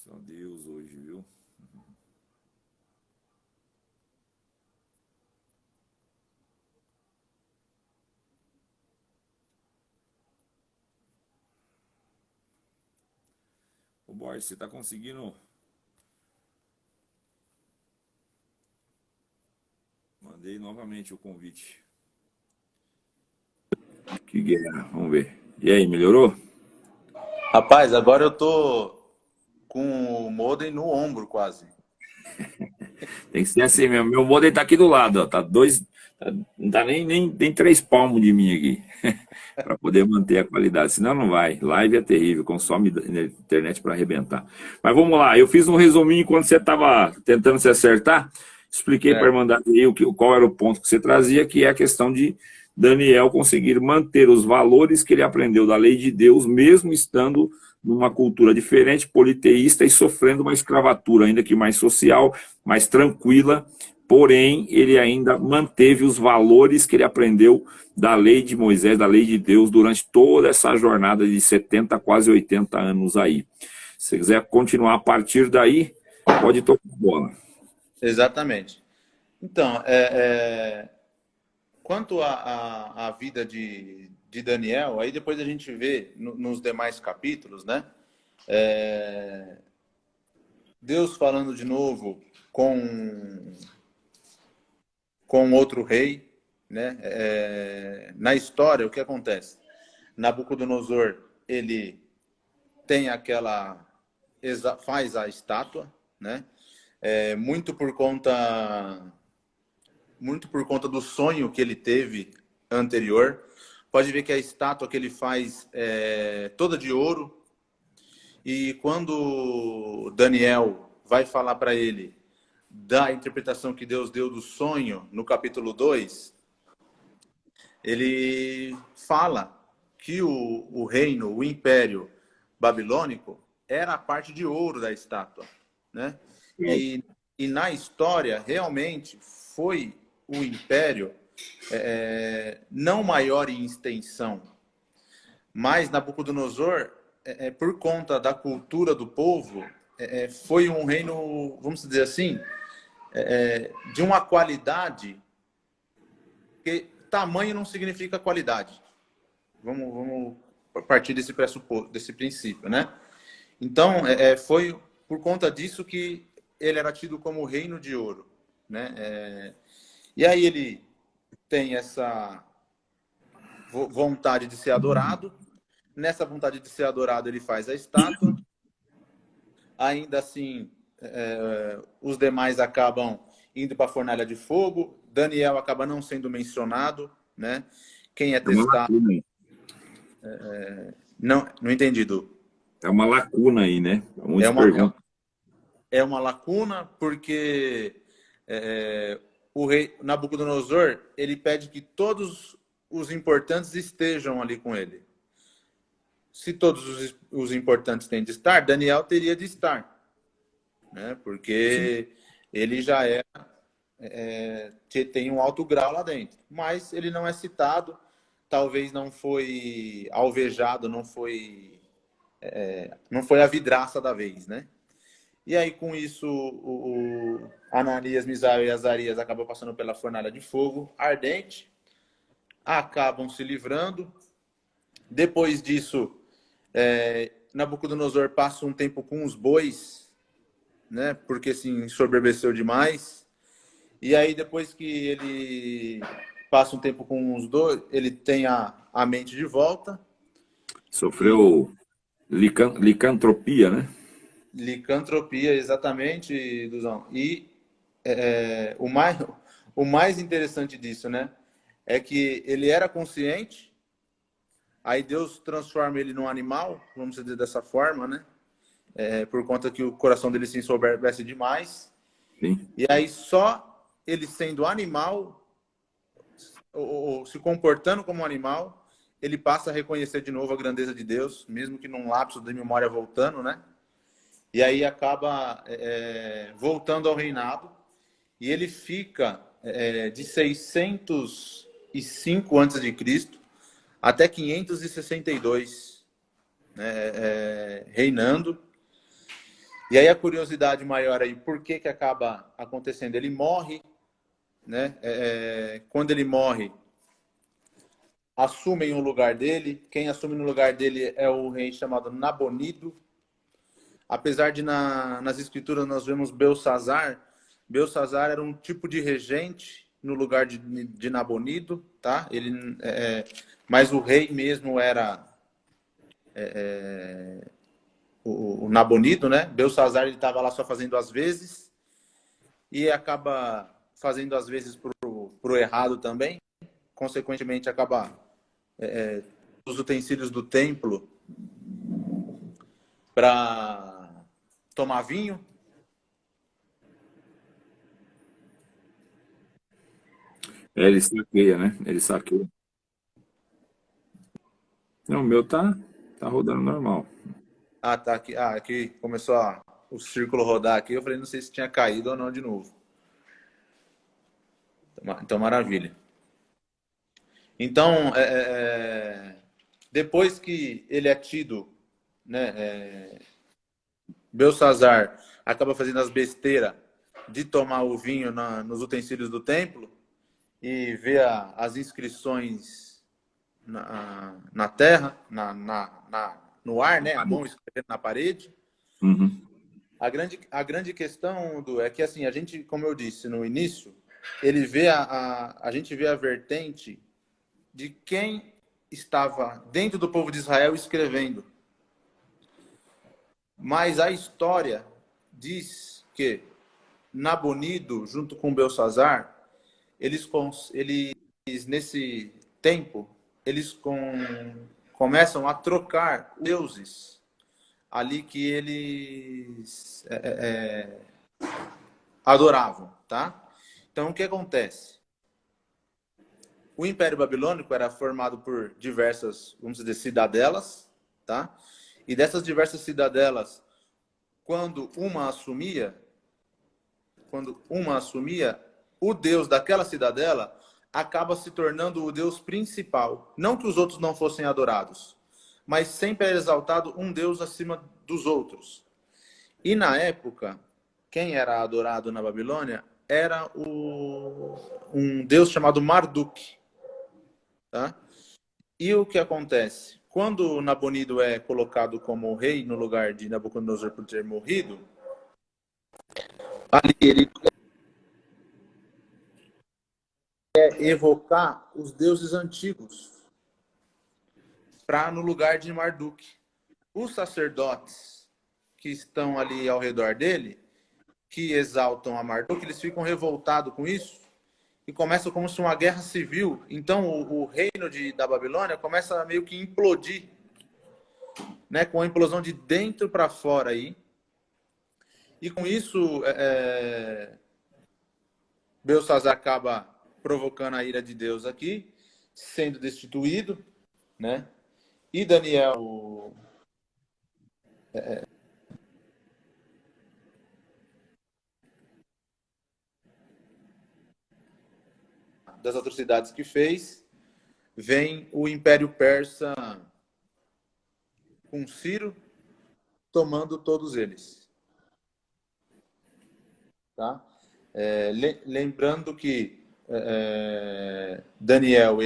Só Deus hoje, viu? Ô Borges, você tá conseguindo? Mandei novamente o convite. Que guerra, vamos ver. E aí, melhorou? Rapaz, agora eu tô com o modem no ombro quase. Tem que ser assim mesmo. Meu modem tá aqui do lado, ó. Tá dois. Não tá nem 3 palmos de mim aqui. Para poder manter a qualidade. Senão não vai. Live é terrível, consome internet para arrebentar. Mas vamos lá. Eu fiz um resuminho quando você estava tentando se acertar. Expliquei para a Certo. Irmandade aí qual era o ponto que você trazia, que é a questão de Daniel conseguir manter os valores que ele aprendeu da lei de Deus, mesmo estando numa cultura diferente, politeísta e sofrendo uma escravatura, ainda que mais social, mais tranquila, porém ele ainda manteve os valores que ele aprendeu da lei de Moisés, da lei de Deus, durante toda essa jornada de 70, quase 80 anos aí. Se você quiser continuar a partir daí, pode tocar a bola. Exatamente. Então, quanto à vida de Daniel, aí depois a gente vê nos demais capítulos, né? Deus falando de novo com outro rei, né? Na história, o que acontece? Nabucodonosor, ele tem faz a estátua, né? Muito por conta do sonho que ele teve anterior. Pode ver que a estátua que ele faz é toda de ouro. E quando Daniel vai falar para ele da interpretação que Deus deu do sonho, no capítulo 2, ele fala que o reino, o império babilônico, era a parte de ouro da estátua, né? E na história, realmente, foi o império não maior em extensão, mas Nabucodonosor, por conta da cultura do povo, foi um reino, vamos dizer assim, de uma qualidade que tamanho não significa qualidade. Vamos partir desse pressuposto, desse princípio, né? Então, foi por conta disso que ele era tido como reino de ouro, né? E aí ele tem essa vontade de ser adorado. Nessa vontade de ser adorado, ele faz a estátua. Ainda assim, os demais acabam indo para a fornalha de fogo. Daniel acaba não sendo mencionado, né? Quem é É uma testado... lacuna aí. Não entendi, Du. É uma lacuna aí, né? É Muitos uma, perguntam. uma lacuna porque o rei Nabucodonosor, ele pede que todos os importantes estejam ali com ele. Se todos os importantes têm de estar, Daniel teria de estar, né? Sim. Porque ele já tem um alto grau lá dentro. Mas ele não é citado, talvez não foi alvejado, não foi a vidraça da vez, né? E aí, com isso, o Ananias, Misael e Azarias acabam passando pela fornalha de fogo ardente, acabam se livrando. Depois disso, Nabucodonosor passa um tempo com os bois, né? Porque se ensoberbeceu demais. E aí, depois que ele passa um tempo com os dois, ele tem a mente de volta. E Sofreu licantropia, né? licantropia, exatamente, Duzão. E o mais interessante disso, né? É que ele era consciente, aí Deus transforma ele num animal, vamos dizer dessa forma, né? por conta que o coração dele se ensoberbece demais. Sim. E aí só ele sendo animal, ou se comportando como um animal, ele passa a reconhecer de novo a grandeza de Deus, mesmo que num lapso de memória voltando, né? E aí acaba voltando ao reinado, e ele fica de 605 a.C. até 562, né, reinando. E aí a curiosidade maior aí, por que que acaba acontecendo? Ele morre, né? Quando ele morre, assumem o lugar dele. Quem assume no lugar dele é o rei chamado Nabonido. Apesar de nas escrituras nós vemos Belsazar. Belsazar era um tipo de regente no lugar de Nabonido, tá? Mas o rei mesmo era o Nabonido, né? Belsazar, ele estava lá só fazendo as vezes e acaba fazendo as vezes pro errado também. Consequentemente, acaba os utensílios do templo para tomar vinho. Ele saqueia, né? Ele saqueia. Não, o meu tá rodando normal. Ah, tá aqui. Ah, aqui começou o círculo rodar aqui. Eu falei, não sei se tinha caído ou não de novo. Então, maravilha. Então, depois que ele é tido, né, Belsazar acaba fazendo as besteiras de tomar o vinho nos utensílios do templo e vê as inscrições na terra, no ar, né, a mão escrevendo na parede. Uhum. A grande questão, Du, é que assim, a gente, como eu disse no início, ele vê a gente vê a vertente de quem estava dentro do povo de Israel escrevendo. Mas a história diz que Nabonido, junto com Belsazar, eles nesse tempo, eles começam a trocar deuses ali que eles adoravam, tá? Então, o que acontece? O Império Babilônico era formado por diversas, vamos dizer, cidadelas, tá? E dessas diversas cidadelas, quando uma assumia, o deus daquela cidadela acaba se tornando o deus principal. Não que os outros não fossem adorados, mas sempre era exaltado um deus acima dos outros. E na época, quem era adorado na Babilônia era um deus chamado Marduk. Tá? E o que acontece? Quando Nabonido é colocado como rei no lugar de Nabucodonosor por ter morrido, ali ele quer evocar os deuses antigos para no lugar de Marduk. Os sacerdotes que estão ali ao redor dele, que exaltam a Marduk, eles ficam revoltados com isso e começa como se uma guerra civil. Então o reino da Babilônia começa a meio que implodir, né, com a implosão de dentro para fora aí. E com isso, Belsazar acaba provocando a ira de Deus aqui, sendo destituído, né? E Daniel das atrocidades que fez, vem o Império Persa com Ciro tomando todos eles, tá? Lembrando que Daniel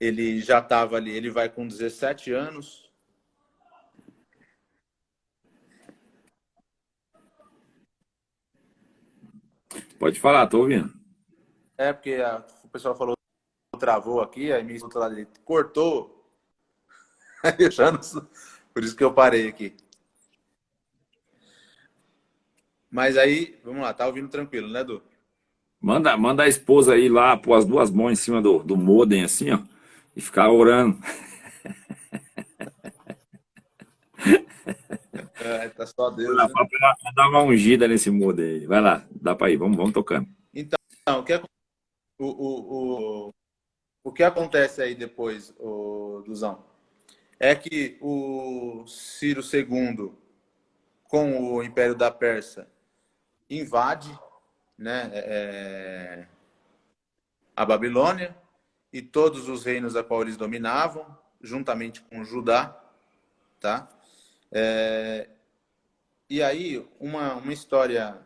ele já estava ali, ele vai com 17 anos. Pode falar, tô ouvindo. Porque o pessoal falou travou aqui, aí minha outra lado cortou. Eu já não sou, por isso que eu parei aqui. Mas aí, vamos lá, tá ouvindo tranquilo, né, Du? Manda a esposa aí lá, pôr as duas mãos em cima do modem, assim, ó, e ficar orando. Tá só Vai Deus, lá, né? pra dar uma ungida nesse mundo aí. Vai lá, dá pra ir, vamos tocando. Então, o, o, o, o que acontece aí depois, Duzão, é que o Ciro II, com o Império da Pérsia, invade, né, a Babilônia e todos os reinos a qual eles dominavam, juntamente com Judá, tá? E aí, uma história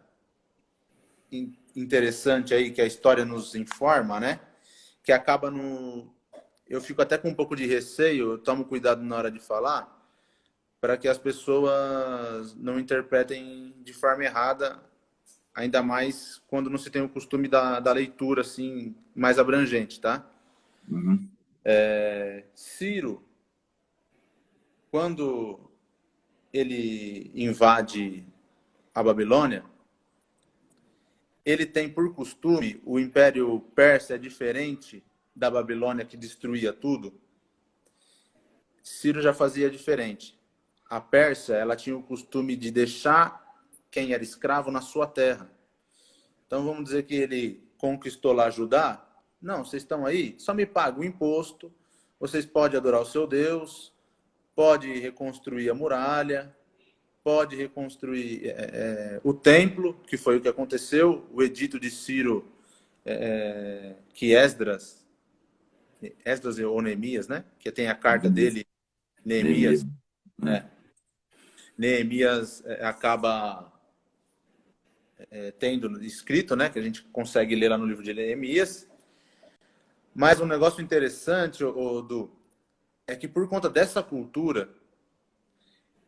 interessante aí, que a história nos informa, né? Que acaba no... Eu fico até com um pouco de receio, eu tomo cuidado na hora de falar, para que as pessoas não interpretem de forma errada, ainda mais quando não se tem o costume da leitura assim mais abrangente, tá? Uhum. Ciro, quando ele invade a Babilônia, ele tem por costume, o Império Persa é diferente da Babilônia que destruía tudo. Ciro já fazia diferente. A Pérsia, ela tinha o costume de deixar quem era escravo na sua terra. Então vamos dizer que ele conquistou lá Judá. Não, vocês estão aí, só me pagam o imposto. Vocês podem adorar o seu Deus, pode reconstruir a muralha, pode reconstruir o templo, que foi o que aconteceu. O edito de Ciro, que Esdras ou Neemias, né? Que tem a carta dele, Neemias, Neemias, né? Neemias acaba tendo escrito, né? Que a gente consegue ler lá no livro de Neemias. Mas um negócio interessante, Du, é que por conta dessa cultura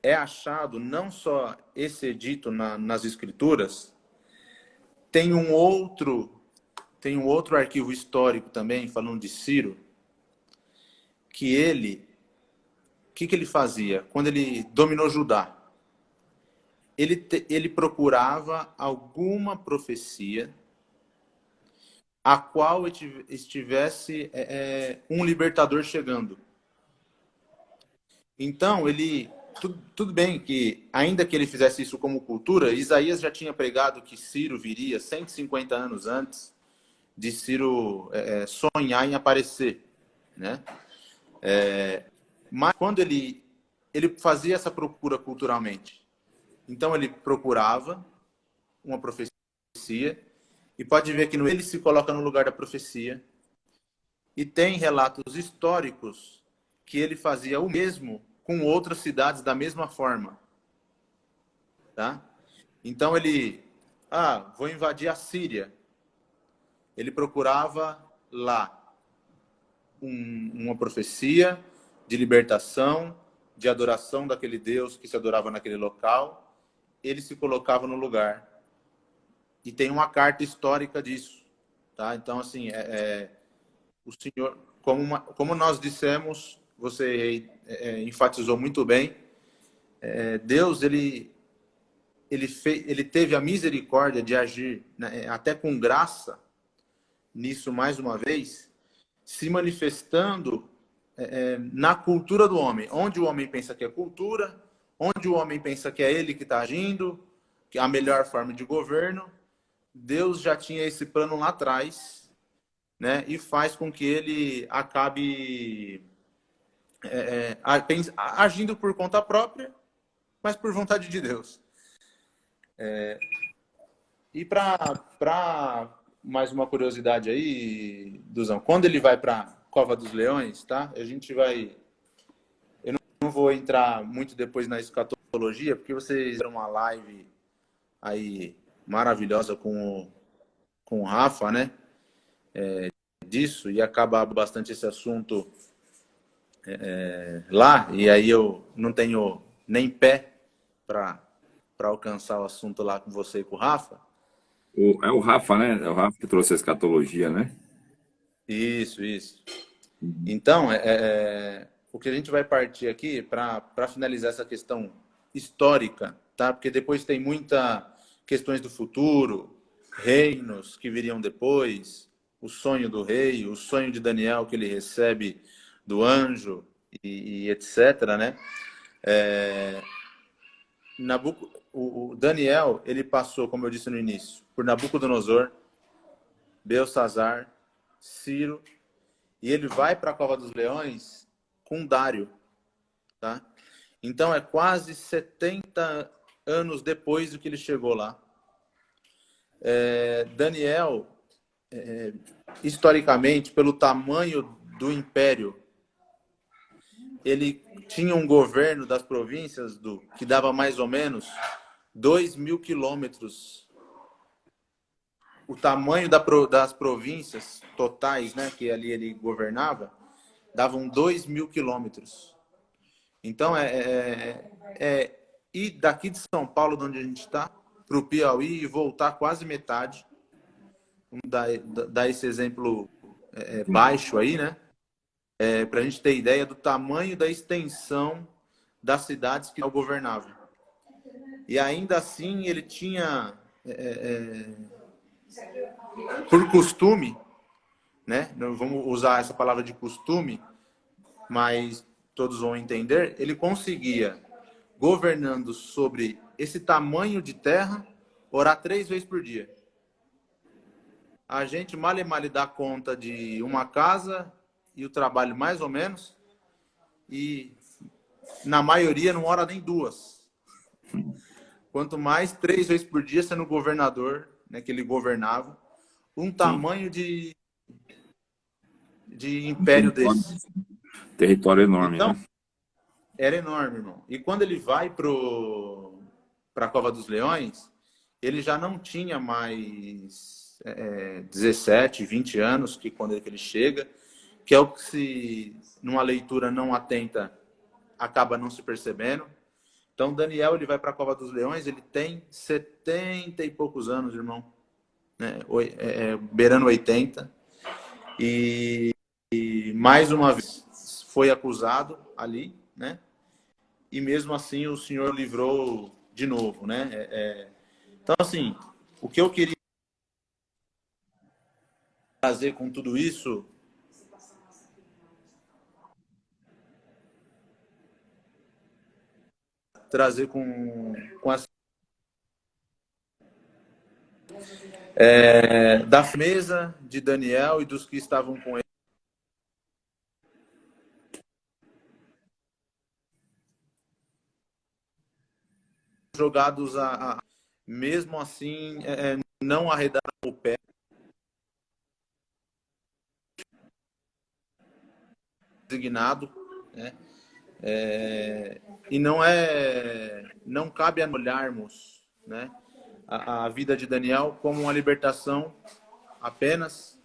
é achado não só esse edito nas escrituras, tem um outro arquivo histórico também falando de Ciro, que o que ele fazia quando ele dominou Judá? Ele procurava alguma profecia a qual estivesse um libertador chegando. Então, tudo bem que, ainda que ele fizesse isso como cultura, Isaías já tinha pregado que Ciro viria 150 anos antes de Ciro sonhar em aparecer, né? Mas quando ele fazia essa procura culturalmente, então ele procurava uma profecia, e pode ver que ele se coloca no lugar da profecia, e tem relatos históricos que ele fazia o mesmo com outras cidades da mesma forma, tá? Então vou invadir a Síria. Ele procurava lá uma profecia de libertação, de adoração daquele Deus que se adorava naquele local. Ele se colocava no lugar. E tem uma carta histórica disso, tá? Então, assim, o Senhor, como nós dissemos, você enfatizou muito bem, Deus, ele teve a misericórdia de agir, né, até com graça, nisso mais uma vez, se manifestando na cultura do homem. Onde o homem pensa que é cultura, onde o homem pensa que é ele que está agindo, que é a melhor forma de governo, Deus já tinha esse plano lá atrás, né? E faz com que ele acabe agindo por conta própria, mas por vontade de Deus. E para mais uma curiosidade aí, Duzão, quando ele vai para Cova dos Leões, tá? A gente vai... Eu não vou entrar muito depois na escatologia, porque vocês fizeram uma live aí maravilhosa com o Rafa, né? Disso, e acaba bastante esse assunto lá, e aí eu não tenho nem pé para alcançar o assunto lá com você e com o Rafa. É o Rafa, né? É o Rafa que trouxe a escatologia, né? Isso. Então, o que a gente vai partir aqui para finalizar essa questão histórica, tá? Porque depois tem muita questões do futuro, reinos que viriam depois, o sonho do rei, o sonho de Daniel que ele recebe do anjo e etc, né? o Daniel, ele passou, como eu disse no início, por Nabucodonosor, Belsassar, Ciro, e ele vai para a Cova dos Leões com Dário, tá? Então é quase 70 anos depois do que ele chegou lá. Daniel, historicamente, pelo tamanho do império, ele tinha um governo das províncias que dava mais ou menos 2.000 quilômetros. O tamanho das províncias totais, né, que ali ele governava, davam 2.000 quilômetros. Então, ir daqui de São Paulo, de onde a gente está, para o Piauí e voltar quase metade. Vamos dar esse exemplo baixo aí, né? Para a gente ter ideia do tamanho da extensão das cidades que ele governava. E ainda assim, ele tinha, por costume, né? Não vamos usar essa palavra de costume, mas todos vão entender, ele conseguia, governando sobre esse tamanho de terra, orar 3 vezes por dia. A gente mal e mal dá conta de uma casa e o trabalho mais ou menos, e na maioria não ora nem 2. Quanto mais 3 vezes por dia sendo governador, né, que ele governava, um tamanho de império desse. Território enorme, Então, né? era enorme, irmão. E quando ele vai para a Cova dos Leões, ele já não tinha mais 17, 20 anos, que quando ele chega, que é o que se, numa leitura não atenta, acaba não se percebendo. Então, Daniel, ele vai para a Cova dos Leões, ele tem 70 e poucos anos, irmão. Né? Beirando 80. E mais uma vez foi acusado ali, né? E mesmo assim o Senhor livrou de novo, né? Então, assim, o que eu queria fazer com tudo isso, trazer com essa da firmeza de Daniel e dos que estavam com ele, jogados mesmo assim, não arredaram o pé, designado, né? E não cabe a olharmos, né, a vida de Daniel como uma libertação apenas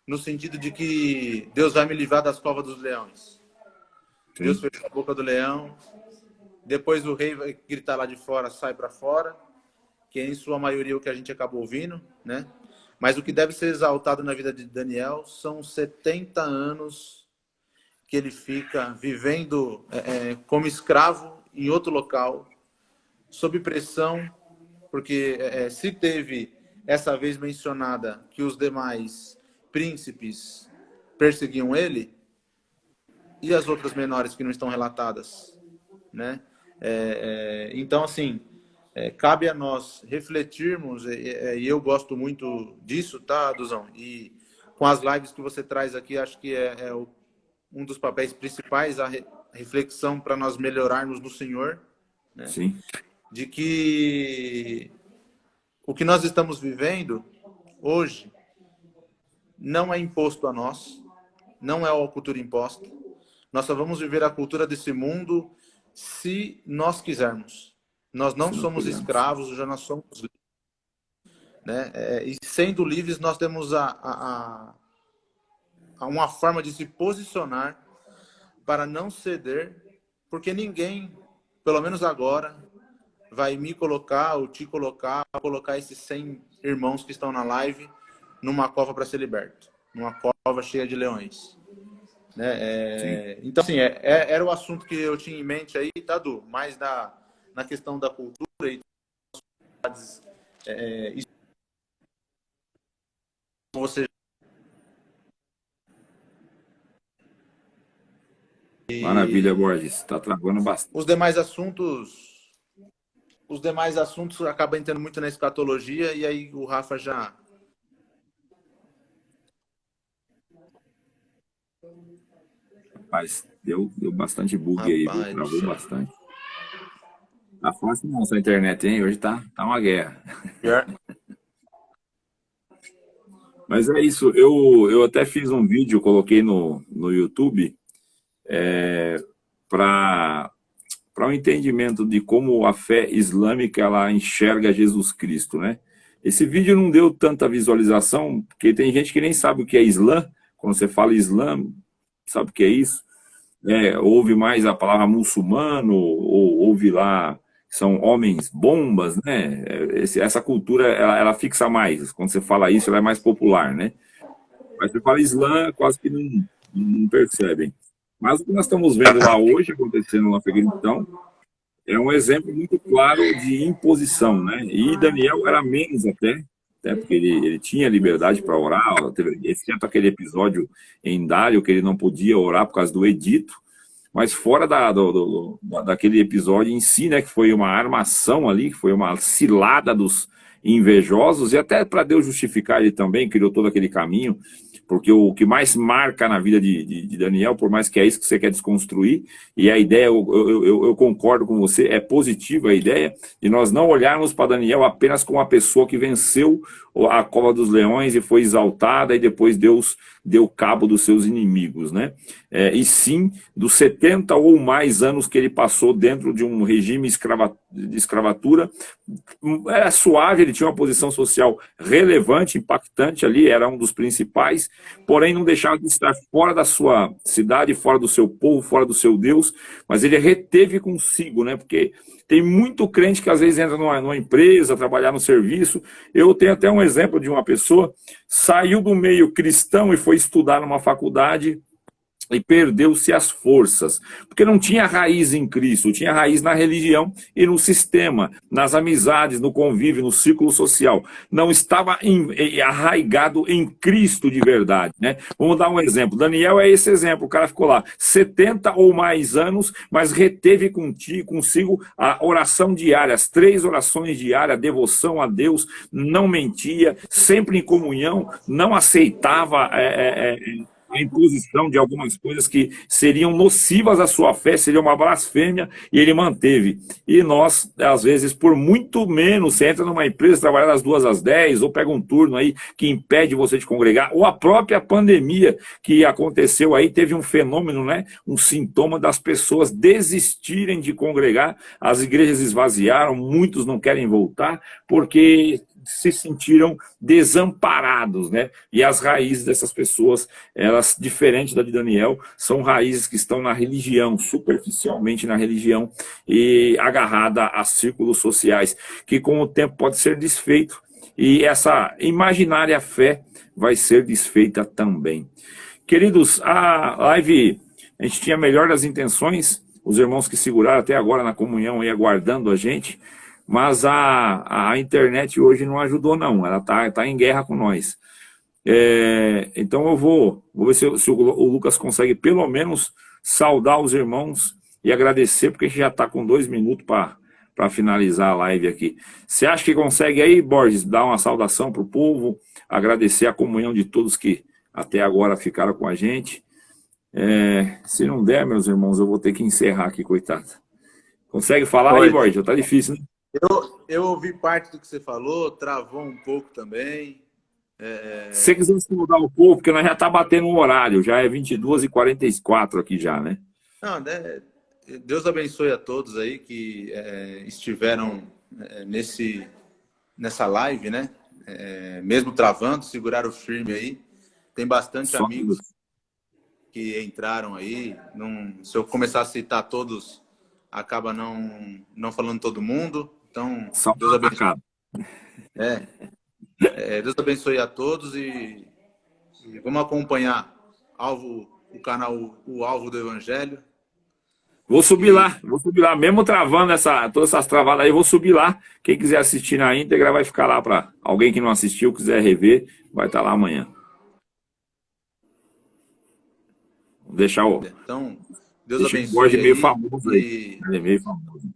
no sentido de que Deus vai me livrar das covas dos leões. Sim. Deus fechou a boca do leão, depois o rei vai gritar lá de fora, sai para fora, que é em sua maioria o que a gente acabou ouvindo, né? Mas o que deve ser exaltado na vida de Daniel são 70 anos que ele fica vivendo como escravo em outro local, sob pressão, porque se teve essa vez mencionada que os demais príncipes perseguiam ele, e as outras menores que não estão relatadas, né? Então, assim, cabe a nós refletirmos, e eu gosto muito disso, tá, Duzão? E com as lives que você traz aqui, acho que um dos papéis principais, a reflexão para nós melhorarmos no Senhor, né? Sim. De que o que nós estamos vivendo hoje não é imposto a nós, não é a cultura imposta. Nós só vamos viver a cultura desse mundo se nós quisermos. Nós não somos escravos, já nós somos livres, né? E sendo livres, nós temos uma forma de se posicionar para não ceder, porque ninguém, pelo menos agora, vai me colocar ou te colocar, colocar esses 100 irmãos que estão na live numa cova para ser liberto, numa cova cheia de leões. Né? Então, assim, era o assunto que eu tinha em mente aí, tá, Du? Mais na questão da cultura e você. Maravilha, Borges. Está travando bastante. Os demais assuntos os demais assuntos acabam entrando muito na escatologia, e aí o Rafa já... Mas deu bastante bug aí, viu? Rapaz do Travou céu. bastante. Tá fácil não essa internet, hein? Hoje tá uma guerra. Pior. Mas é isso, eu até fiz um vídeo, coloquei no YouTube para um entendimento de como a fé islâmica ela enxerga Jesus Cristo, né? Esse vídeo não deu tanta visualização, porque tem gente que nem sabe o que é Islã. Quando você fala Islã, sabe o que é isso? Ouve mais a palavra muçulmano, ou ouve lá, são homens bombas, né? Essa cultura, ela fixa mais. Quando você fala isso, ela é mais popular, né? Mas você fala Islã, quase que não percebem. Mas o que nós estamos vendo lá hoje, acontecendo no Afeganistão, é um exemplo muito claro de imposição, né? E Daniel era menos até porque ele tinha liberdade para orar. Exceto aquele episódio em Dário, que ele não podia orar por causa do edito, mas fora daquele episódio em si, né, que foi uma armação ali, que foi uma cilada dos invejosos, e até para Deus justificar ele também, criou todo aquele caminho, porque o que mais marca na vida de Daniel, por mais que é isso que você quer desconstruir, e a ideia, eu concordo com você, é positiva a ideia, de nós não olharmos para Daniel apenas como uma pessoa que venceu a cova dos leões e foi exaltada, e depois Deus deu cabo dos seus inimigos, né? E sim dos 70 ou mais anos que ele passou dentro de um regime de escravatura. Era suave, ele tinha uma posição social relevante, impactante ali, era um dos principais, porém não deixava de estar fora da sua cidade, fora do seu povo, fora do seu Deus, mas ele reteve consigo, né? Porque tem muito crente que às vezes entra numa empresa, trabalhar no serviço. Eu tenho até um exemplo de uma pessoa, saiu do meio cristão e foi estudar numa faculdade e perdeu-se as forças, porque não tinha raiz em Cristo, tinha raiz na religião e no sistema, nas amizades, no convívio, no círculo social. Não estava arraigado em Cristo de verdade, né? Vamos dar um exemplo. Daniel é esse exemplo. O cara ficou lá 70 ou mais anos, mas reteve consigo a oração diária, as 3 orações diárias, a devoção a Deus, não mentia, sempre em comunhão, não aceitava a imposição de algumas coisas que seriam nocivas à sua fé, seria uma blasfêmia, e ele manteve. E nós, às vezes, por muito menos, você entra numa empresa, trabalhar das 2 às 10, ou pega um turno aí que impede você de congregar, ou a própria pandemia que aconteceu aí, teve um fenômeno, né, um sintoma das pessoas desistirem de congregar, as igrejas esvaziaram, muitos não querem voltar, porque se sentiram desamparados, né? E as raízes dessas pessoas, elas, diferente da de Daniel, são raízes que estão na religião, superficialmente na religião, e agarrada a círculos sociais, que com o tempo pode ser desfeito, e essa imaginária fé vai ser desfeita também. Queridos, a live, a gente tinha a melhor das intenções, os irmãos que seguraram até agora na comunhão aí aguardando a gente, mas a internet hoje não ajudou não, ela tá em guerra com nós. Então eu vou ver se o Lucas consegue pelo menos saudar os irmãos e agradecer, porque a gente já está com 2 minutos para finalizar a live aqui. Você acha que consegue aí, Borges, dar uma saudação para o povo, agradecer a comunhão de todos que até agora ficaram com a gente? Se não der, meus irmãos, eu vou ter que encerrar aqui, coitado. Consegue falar aí, Borges? Já tá difícil, né? Eu ouvi parte do que você falou, travou um pouco também. Se você quiser se mudar um pouco, porque nós já tá batendo o horário, já é 22h44 aqui já, né? Não, né? Deus abençoe a todos aí que estiveram nessa live, né? Mesmo travando, seguraram firme aí. Tem bastante Só amigos que entraram aí. Se eu começar a citar todos, acaba não falando todo mundo. Então, só Deus abençoe. Deus abençoe a todos e vamos acompanhar o canal O Alvo do Evangelho. Vou subir lá, mesmo travando todas essas travadas aí, vou subir lá. Quem quiser assistir na íntegra vai ficar lá para alguém que não assistiu, quiser rever, vai estar lá amanhã. Vou deixar Então, Deus abençoe. Ele é meio famoso aí. Ele é meio famoso.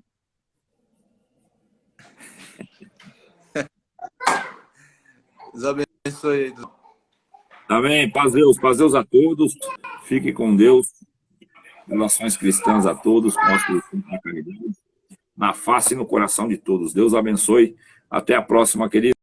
Deus abençoe. Amém. Paz Deus a todos. Fique com Deus. Relações cristãs a todos, com os cristãos na caridade, na face e no coração de todos. Deus abençoe. Até a próxima, querido.